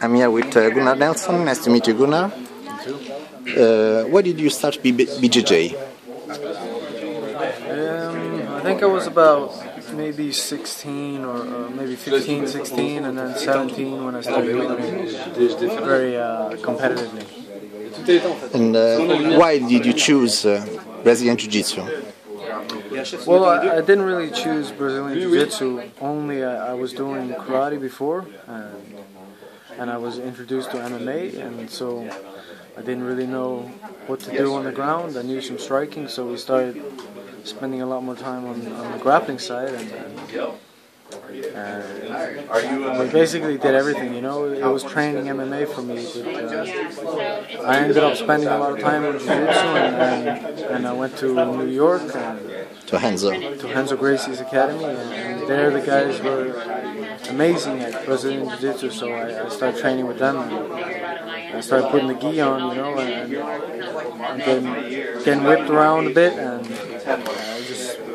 I'm here with Gunnar Nelson. Nice to meet you, Gunnar. Why did you start BJJ? I think I was about maybe 16 or maybe 15, 16, and then 17 when I started doing it very competitively. And why did you choose Brazilian Jiu-Jitsu? Well, I didn't really choose Brazilian Jiu-Jitsu, only I was doing karate before, and I was introduced to MMA, and so I didn't really know what to do on the ground. I knew some striking, so we started spending a lot more time on the grappling side, and we basically did everything, you know. It was training MMA for me, but I ended up spending a lot of time in Jiu-Jitsu, and I went to New York to Renzo Gracie's academy, and there the guys were amazing at Brazilian Jiu-Jitsu, so I started training with them, and I started putting the gi on, you know, and getting whipped around a bit, and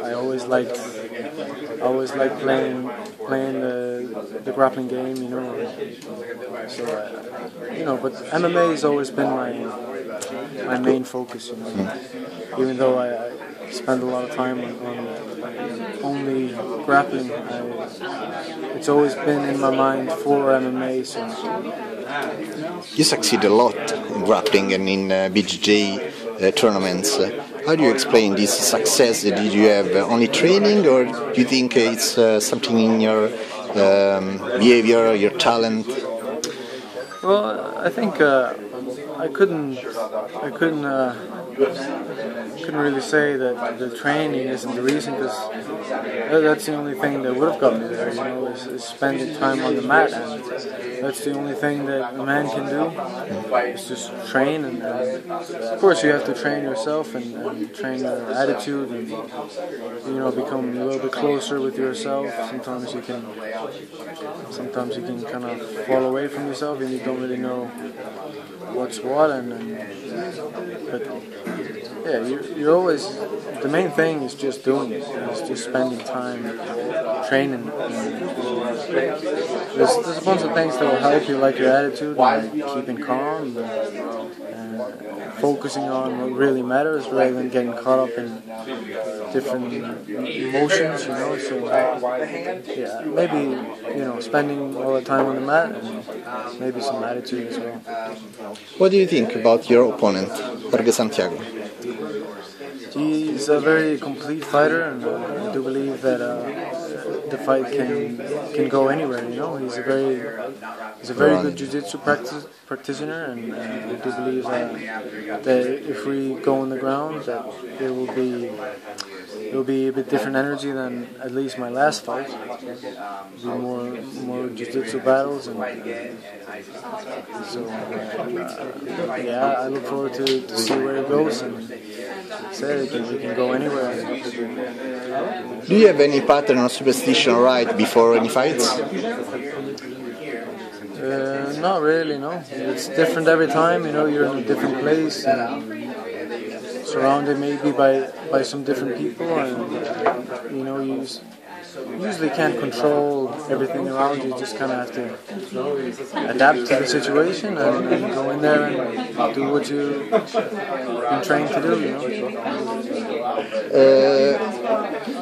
I always liked playing the grappling game, you know. So you know, but MMA has always been my main focus, you know. Even though I spend a lot of time on only grappling, it's always been in my mind for MMA. So you succeed a lot in grappling and in BJJ tournaments. How do you explain this success? Did you have only training, or do you think it's something in your behavior, your talent? Well, I think I couldn't really say that the training isn't the reason, because that's the only thing that would have got me there, you know, is spending time on the mat, and that's the only thing that a man can do, is just train, and of course you have to train yourself and train your attitude, and you know, become a little bit closer with yourself. Sometimes you can kind of fall away from yourself and you don't really know what's what, but yeah, you're always, the main thing is just doing it. It's just spending time training. There's a bunch of things that will help you, like your attitude, like keeping calm, and focusing on what really matters rather than getting caught up in different emotions, you know. So yeah, maybe, you know, spending all the time on the mat, and maybe some attitude as well. What do you think about your opponent, Jorge Santiago? He's a very complete fighter, and I do believe that the fight can go anywhere. You know, he's a very good jiu-jitsu practitioner, and I do believe that if we go on the ground, that it will be a bit different energy than at least my last fight. It'll be more jiu-jitsu battles, and so yeah, I look forward to see where it goes, and say it can go anywhere. Do you have any pattern or superstition right before any fights? Not really, no. It's different every time, you know. You're in a different place, and surrounded maybe by some different people, and you know, you usually can't control everything around you. You just kind of have to adapt to the situation and go in there and do what you've been trained to do, you know.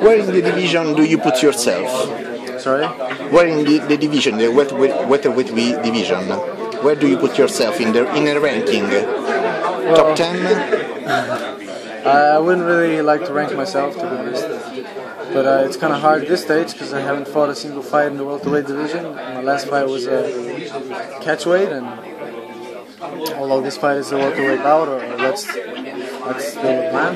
Where in the division do you put yourself? Sorry? Where in the division, the welterweight division, where do you put yourself in a ranking? Well, top 10? I wouldn't really like to rank myself, to be honest. But it's kind of hard at this stage because I haven't fought a single fight in the welterweight division. My last fight was a catchweight, and although this fight is a welterweight bout, or that's still the plan.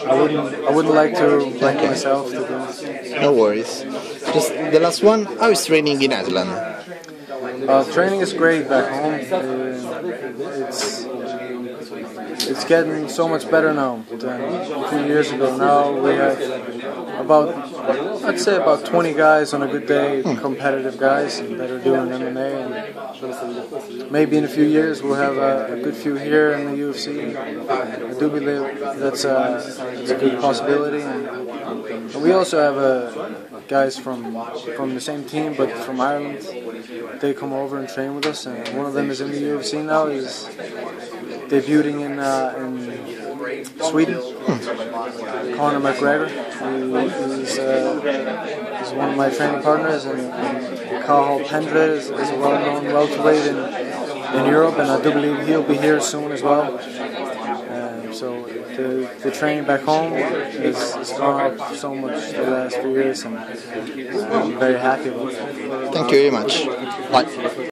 I wouldn't like to rank myself, to be honest. No worries. Just the last one. How is training in Iceland? Training is great back home. It's getting so much better now than a few years ago. Now we have I'd say about 20 guys on a good day, competitive guys that are doing MMA, and maybe in a few years we'll have a good few here in the UFC. I do believe that's a good possibility. And We also have guys from the same team, but from Ireland. They come over and train with us, and one of them is in the UFC now. He's debuting in Sweden. Conor McGregor. He's one of my training partners, and Cathal Pendred is a well-known welterweight in Europe, and I do believe he'll be here soon as well. So the training back home has gone up so much the last few years, and I'm very happy about it. Thank you very much. Bye.